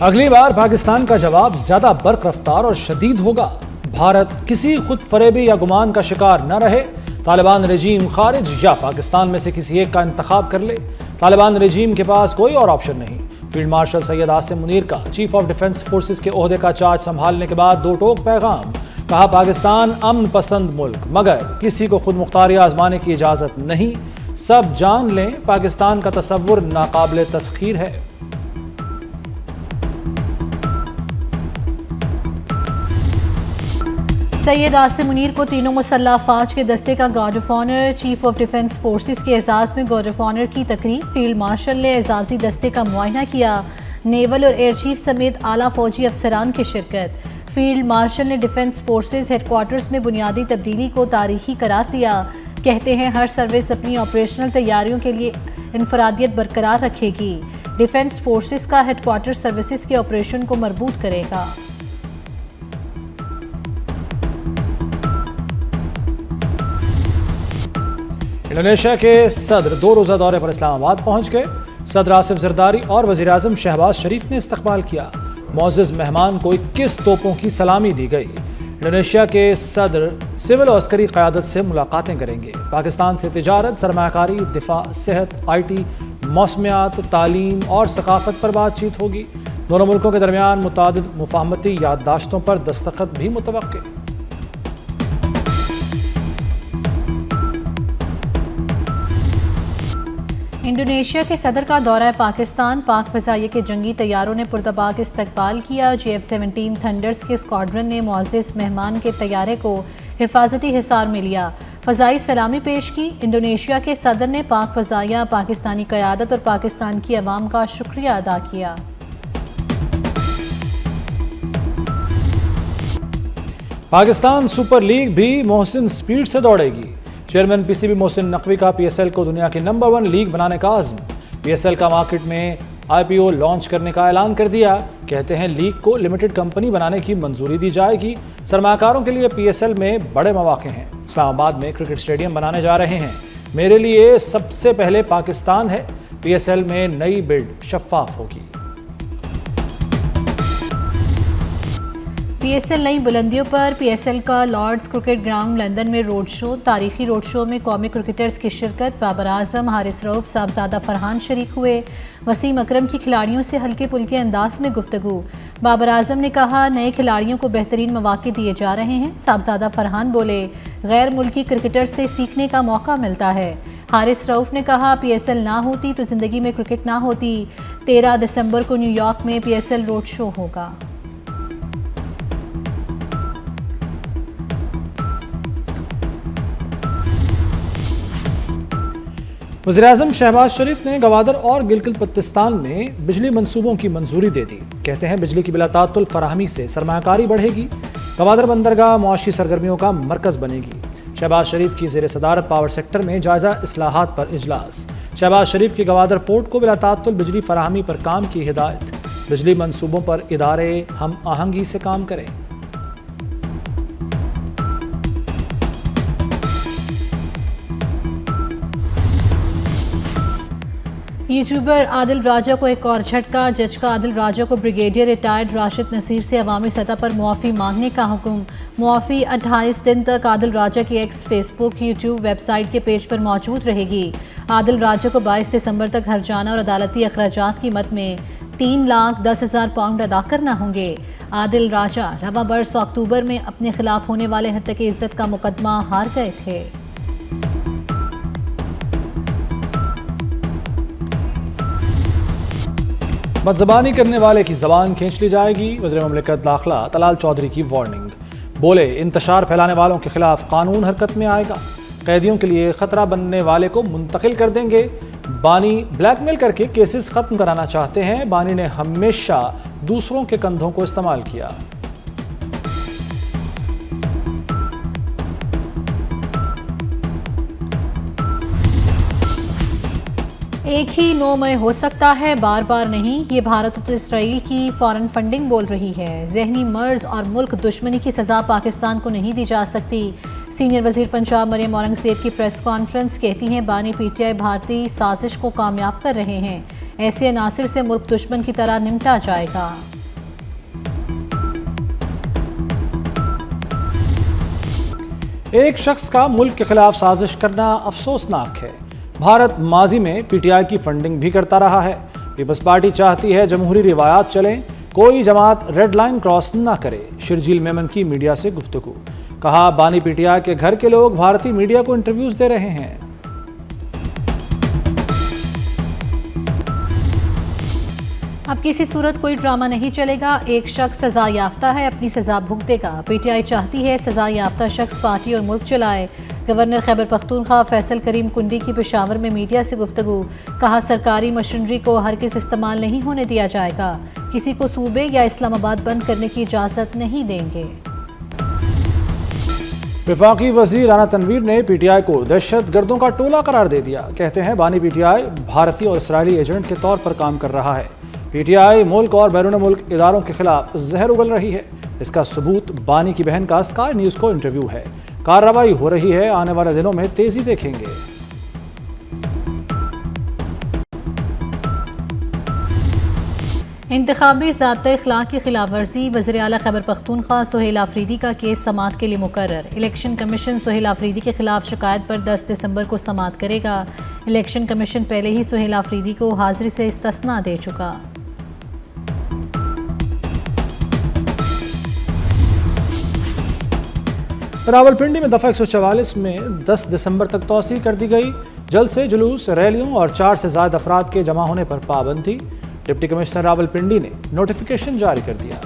अगली बार पाकिस्तान का जवाब ज्यादा बर्क रफ्तार और शदीद होगा। भारत किसी खुद फरेबी या गुमान का शिकार न रहे। तालिबान रजीम खारिज या पाकिस्तान में से किसी एक का इंतखाब कर ले। तालिबान रजीम के पास कोई और ऑप्शन नहीं। फील्ड मार्शल सैयद आसिम मुनीर का चीफ ऑफ डिफेंस फोर्सेस के ओहदे का चार्ज संभालने के बाद दो टोक पैगाम। कहा, पाकिस्तान अमन पसंद मुल्क, मगर किसी को खुद मुख्तारी आजमाने की इजाजत नहीं। सब जान लें, पाकिस्तान का तसव्वुर नाकाबिले तस्खीर है। सैयद आसिम मुनीर को तीनों मुसल्लह अफवाज के दस्ते का guard of honour, chief of defence forces के एजाज में गार्ड ऑफ ऑनर की तकरीब। फील्ड मार्शल ने एजाजी दस्ते का मुआयना किया। नेवल और एयर चीफ समेत आला फौजी अफसरान की शिरकत। फील्ड मार्शल ने डिफेंस फोर्सेस हेडक्वार्टर्स में बुनियादी तब्दीली को तारीखी करार दिया। कहते हैं हर सर्विस अपनी ऑपरेशनल तैयारियों के लिए इनफरादियत बरकरार रखेगी। डिफेंस फोर्सेस का हेडक्वार्टर सर्विसेज के ऑपरेशन को मरबूत करेगा। इंडोनेशिया के सदर 2 रोज़ा दौरे पर इस्लामाबाद पहुंच गए। सदर आसिफ जरदारी और वज़ीर आज़म शहबाज शरीफ ने इस्तकबाल किया। मुअज़्ज़ज़ मेहमान को 21 तोपों की सलामी दी गई। इंडोनेशिया के सदर सिविल और अस्करी क़यादत से मुलाकातें करेंगे। पाकिस्तान से तिजारत, सरमायाकारी, दिफा, सेहत, IT, मौसमियात, तालीम और सकाफत पर बातचीत होगी। दोनों मुल्कों के दरमियान मुतादिद मुफाहमती याददाश्तों पर दस्तखत भी मुतवक्के। इंडोनेशिया के सदर का दौरा पाकिस्तान। पाक फ़ज़ाइया के जंगी तैयारों ने पुरतबाक इस्तकबाल किया। JF-17 थंडर्स के स्क्वाड्रन ने मुअज़्ज़ज़ मेहमान के तैयारे को हिफाजती हिसार में लिया। फ़ज़ाई सलामी पेश की। इंडोनेशिया के सदर ने पाक फ़ज़ाइया, पाकिस्तानी क़यादत और पाकिस्तान की अवाम का शुक्रिया अदा किया। पाकिस्तान सुपर लीग भी मोहसिन स्पीड से दौड़ेगी। चेयरमैन PCB मोहसिन नकवी का PSL को दुनिया की नंबर 1 लीग बनाने का आज़म। PSL का मार्केट में IPO लॉन्च करने का ऐलान कर दिया। कहते हैं लीग को लिमिटेड कंपनी बनाने की मंजूरी दी जाएगी। सरमाकारों के लिए PSL में बड़े मौके हैं। इस्लामाबाद में क्रिकेट स्टेडियम बनाने जा रहे हैं। मेरे लिए सबसे पहले पाकिस्तान है। PSL में नई बिल्ड शफाफ होगी। PSL नई बुलंदियों पर। PSL का लॉर्ड्स क्रिकेट ग्राउंड लंदन में रोड शो। तारीखी रोड शो में कौमी क्रिकेटर्स की शिरकत। बाबर आजम, हारिस रऊफ, साहबजादा फरहान शरीक हुए। वसीम अकरम की खिलाड़ियों से हल्के पुल्के अंदाज में गुफ्तगू। बाबर आजम ने कहा, नए खिलाड़ियों को बेहतरीन मौके दिए जा रहे हैं। साहबजादा फरहान बोले, गैर मुल्की क्रिकेटर से सीखने का मौका मिलता है। हारिस रऊफ ने कहा, PSL ना होती तो ज़िंदगी में क्रिकेट ना होती। 13 दिसंबर को न्यूयॉर्क में PSL रोड शो होगा। वज़ीर-ए-आज़म शहबाज शरीफ ने गवादर और गिलगित बल्तिस्तान में बिजली मंसूबों की मंजूरी दे दी। कहते हैं बिजली की बिलातातुल फराहमी से सरमायाकारी बढ़ेगी। गवादर बंदरगाह मुआशी सरगर्मियों का मरकज़ बनेगी। शहबाज शरीफ की ज़ेर सदारत पावर सेक्टर में जायज़ा इस्लाहात पर इजलास। शहबाज शरीफ की गवादर पोर्ट को बिलातातुल बिजली फराहमी पर काम की हिदायत। बिजली मंसूबों पर इदारे हम आहंगी से काम करें। यूट्यूबर आदिल राजा को एक और झटका। जज का आदिल राजा को ब्रिगेडियर रिटायर्ड राशिद नसीर से अवामी सतह पर मुआफ़ी मांगने का हुक्म। मुआफ़ी 28 दिन तक आदिल राजा की एक्स, फेसबुक, यूट्यूब वेबसाइट के पेज पर मौजूद रहेगी। आदिल राजा को 22 दिसंबर तक हर्जाना और अदालती अखराजात की मद में 3,10,000 पाउंड अदा करना होंगे। आदिल राजा रवा बरस अक्टूबर में अपने खिलाफ होने वाले हत्या की इज्जत का मुकदमा हार गए थे। बदज़बानी करने वाले की ज़बान खींच ली जाएगी। वज़ीर ममलिकत दाखिला तलाल चौधरी की वार्निंग। बोले, इंतशार फैलाने वालों के खिलाफ कानून हरकत में आएगा। कैदियों के लिए खतरा बनने वाले को मुंतकिल कर देंगे। बानी ब्लैकमेल करके केसेस खत्म कराना चाहते हैं। बानी ने हमेशा दूसरों के कंधों को इस्तेमाल किया। एक ही 9 मई हो सकता है, बार बार नहीं। ये भारत और इसराइल की फॉरेन फंडिंग बोल रही है। जहनी मर्ज और मुल्क दुश्मनी की सज़ा पाकिस्तान को नहीं दी जा सकती। सीनियर वजीर पंजाब मरियम औरंगज़ेब की प्रेस कॉन्फ्रेंस। कहती हैं, बानी PTI भारतीय साजिश को कामयाब कर रहे हैं। ऐसे अनासिर से मुल्क दुश्मन की तरह निमटा जाएगा। एक शख्स का मुल्क के खिलाफ साजिश करना अफसोसनाक है। भारत माजी में पीटीआई की फंडिंग भी करता रहा है। पीपल्स पार्टी चाहती है जमहूरी रिवायात चलें, कोई जमात रेड लाइन क्रॉस ना करे। शर्जील मेमन की मीडिया से गुफ्तगू, कहा बानी पीटीआई के घर के लोग भारतीय मीडिया को इंटरव्यूज दे रहे हैं। अब किसी सूरत कोई ड्रामा नहीं चलेगा। एक शख्स सजा याफ्ता है, अपनी सजा भुगतेगा। पीटीआई चाहती है सजा याफ्ता शख्स पार्टी और मुल्क चलाए। गवर्नर खैबर पख्तूनख्वा फैसल करीम कुंडी की पेशावर में मीडिया से गुफ्तगू, कहा सरकारी मशीनरी को हरगिज़ इस्तेमाल नहीं होने दिया जाएगा। किसी को सूबे या इस्लामाबाद बंद करने की इजाज़त नहीं देंगे। वफाकी वज़ीर राना तनवीर ने पीटीआई को दहशत गर्दों का टोला करार दे दिया। कहते हैं बानी पीटीआई भारतीय और इसराइली एजेंट के तौर पर काम कर रहा है। पीटीआई मुल्क और बैरून मुल्क इदारों के खिलाफ जहर उगल रही है। इसका सबूत बानी की बहन का स्काई न्यूज़ को इंटरव्यू है। कार्रवाई हो रही है, आने वाले दिनों में तेजी देखेंगे। इंतखाबी ज़ाब्ता इख्लाक की खिलाफ वर्जी, वज़ीर आला खैबर पख्तूनख्वा सुहेल आफरीदी का केस समाअत के लिए मुकर्रर। इलेक्शन कमीशन सुहेल आफरीदी के खिलाफ शिकायत पर 10 दिसंबर को समाअत करेगा। इलेक्शन कमीशन पहले ही सुहेल आफरीदी को हाजिरी से इस्तिस्ना दे चुका। रावलपिंडी में दफ़ा 144 में 10 दिसंबर तक तौसीह कर दी गई। जल्द से जुलूस, रैलियों और 4 से ज़्यादा अफराद के जमा होने पर पाबंदी। डिप्टी कमिश्नर रावलपिंडी ने नोटिफिकेशन जारी कर दिया।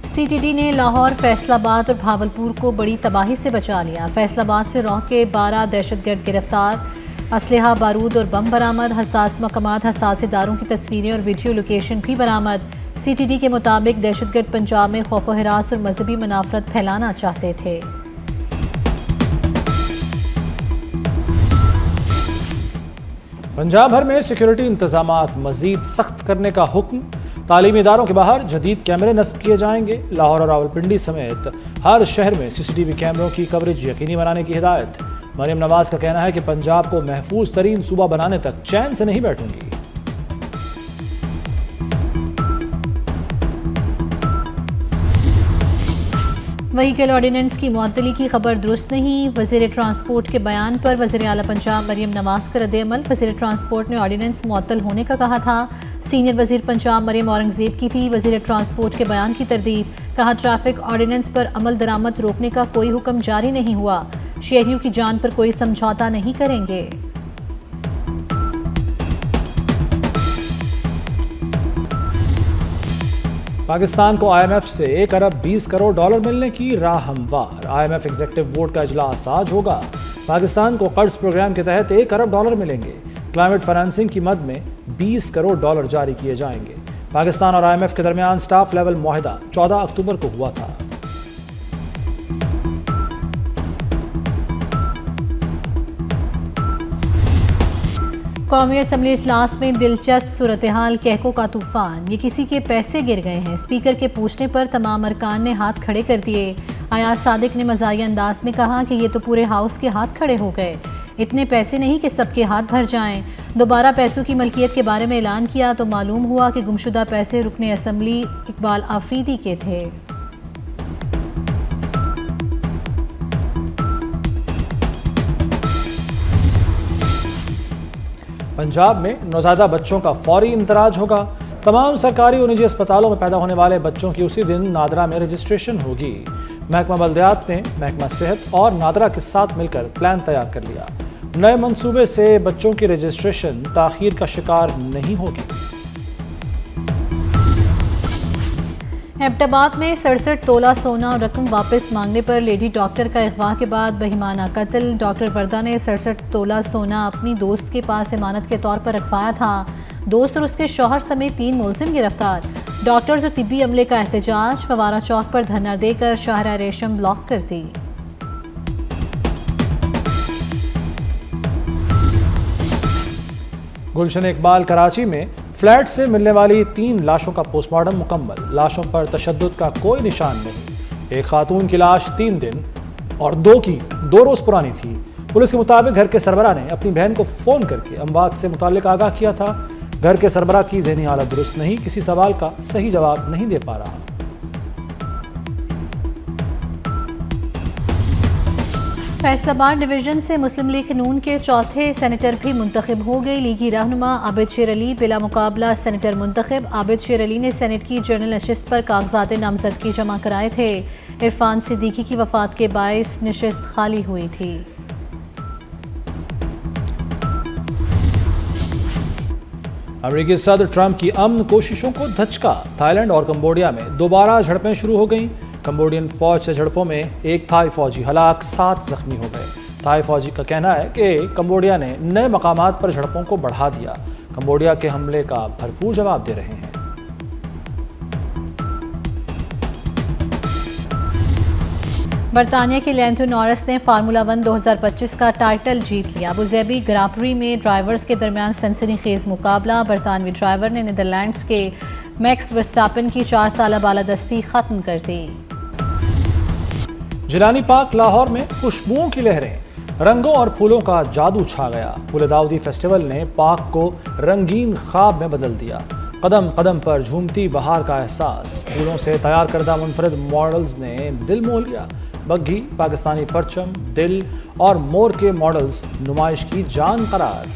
सीटीडी ने लाहौर, फैसलाबाद और भावलपुर को बड़ी तबाही से बचा लिया। फैसलाबाद से रौह के 12 दहशतगर्द गिरफ्तार, असलहा, बारूद और बम बरामद। हसास मकामात, हसास इदारों की तस्वीरें और वीडियो लोकेशन भी बरामद। सीटीडी के मुताबिक दहशतगर्द पंजाब में खौफ व हिरास और मजहबी मुनाफरत फैलाना चाहते थे। पंजाब भर में सिक्योरिटी इंतजामात मजीद सख्त करने का हुक्म। तालीमी इदारों के बाहर जदीद कैमरे नस्ब किए जाएंगे। लाहौर और रावलपिंडी समेत हर शहर में सीसीटीवी कैमरों की कवरेज यकीनी बनाने की हिदायत। मरियम नवाज का कहना है कि पंजाब को महफूज तरीन सूबा बनाने तक चैन से नहीं बैठूंगी। व्हीकल ऑर्डिनेंस की मुअत्तली की खबर दुरुस्त नहीं। वज़ीर ट्रांसपोर्ट के बयान पर वज़ीर आला पंजाब मरियम नवाज का रद्द-ए-अमल। वज़ीर ट्रांसपोर्ट ने ऑर्डिनेंस मुअत्तल होने का कहा था। सीनियर वज़ीर पंजाब मरियम औरंगज़ेब की थी वज़ीर ट्रांसपोर्ट के बयान की तरदीद। कहा ट्रैफिक ऑर्डिनेंस पर अमल दरामद रोकने का कोई हुक्म जारी नहीं हुआ। शहरियों की जान पर कोई समझौता नहीं करेंगे। पाकिस्तान को IMF से 1 अरब 20 करोड़ डॉलर मिलने की राह हमवार। IMF एग्जीक्यूटिव बोर्ड का इजलास आज होगा। पाकिस्तान को कर्ज प्रोग्राम के तहत 1 अरब डॉलर मिलेंगे। क्लाइमेट फाइनेंसिंग की मद में 20 करोड़ डॉलर जारी किए जाएंगे। पाकिस्तान और IMF के दरमियान स्टाफ लेवल मुआहदा 14 अक्टूबर को हुआ था। कौमी असम्बली इजलास में दिलचस्प सूरत हाल, कहकों का तूफान। ये किसी के पैसे गिर गए हैं। स्पीकर के पूछने पर तमाम अरकान ने हाथ खड़े कर दिए। अयाज सादिक ने मज़ाहिया अंदाज में कहा कि ये तो पूरे हाउस के हाथ खड़े हो गए। इतने पैसे नहीं कि सबके हाथ भर जाएं। दोबारा पैसों की मलकियत के बारे में ऐलान किया तो मालूम हुआ कि गुमशुदा पैसे रुकने असम्बली इकबाल आफरीदी के थे। पंजाब में नौज़ायदा बच्चों का फौरी इंतराज होगा। तमाम सरकारी और निजी अस्पतालों में पैदा होने वाले बच्चों की उसी दिन नादरा में रजिस्ट्रेशन होगी। महकमा बल्दियात ने महकमा सेहत और नादरा के साथ मिलकर प्लान तैयार कर लिया। नए मंसूबे से बच्चों की रजिस्ट्रेशन ताखीर का शिकार नहीं होगी। एबटाबाद में 67 तोला सोना और रकम वापस मांगने पर लेडी डॉक्टर का अगवा के बाद बहिमाना कत्ल। डॉक्टर वर्दा ने 67 तोला सोना अपनी दोस्त के पास इमानत के तौर पर रखवाया था। दोस्त और उसके शौहर समेत 3 मुलजिम गिरफ्तार। डॉक्टर्स और तिब्बी अमले का एहतजाज। फवारा चौक पर धरना देकर शाहरा रेशम ब्लॉक कर दी। गुलशन इकबाल कराची में फ्लैट से मिलने वाली 3 लाशों का पोस्टमार्टम मुकम्मल। लाशों पर तशद्दुद का कोई निशान नहीं। एक खातून की लाश 3 दिन और 2 की 2 रोज पुरानी थी। पुलिस के मुताबिक घर के सरबराह ने अपनी बहन को फ़ोन करके अमवात से मुताल्लिक आगाह किया था। घर के सरबराह की ज़हनी हालत दुरुस्त नहीं, किसी सवाल का सही जवाब नहीं दे पा रहा। फैसलाबाद डिवीजन से मुस्लिम लीग नून के चौथे सेनेटर भी मुंतखब हो गए। लीगी रहनुमा आबिद शेर अली बिला मुकाबला सेनेटर मुंतखब। आबिद शेर अली ने सेनेट की जनरल नशिस्त पर कागजात नामजदगी जमा कराए थे। इरफान सिद्दीकी की वफात के बायस नशिस्त खाली हुई थी। अमेरिकी सदर ट्रंप की अमन कोशिशों को धचका। थाईलैंड और कंबोडिया में दोबारा झड़पें शुरू हो गईं। कंबोडियन फौज से झड़पों में एक थाई फौजी हलाक, 7 जख्मी हो गए। थाई फौजी का कहना है कि कंबोडिया ने नए मकामात पर झड़पों को बढ़ा दिया। कंबोडिया के हमले का भरपूर जवाब दे रहे हैं। बरतानिया के लैंथो नॉरिस ने फार्मूला 1 2025 का टाइटल जीत लिया। अबुधाबी ग्रां प्री में ड्राइवर्स के दरमियान सनसनीखेज मुकाबला। बरतानवी ड्राइवर ने नीदरलैंड्स के मैक्स वर्स्टापन की 4 साला बालादस्ती खत्म कर दी। जिलानी पार्क लाहौर में खुशबुओं की लहरें, रंगों और फूलों का जादू छा गया। फूल दाऊदी फेस्टिवल ने पार्क को रंगीन ख्वाब में बदल दिया। कदम कदम पर झूमती बहार का एहसास। फूलों से तैयार करदा मुनफरद मॉडल्स ने दिल मोह लिया। बग्घी, पाकिस्तानी परचम, दिल और मोर के मॉडल्स नुमाइश की जान करार।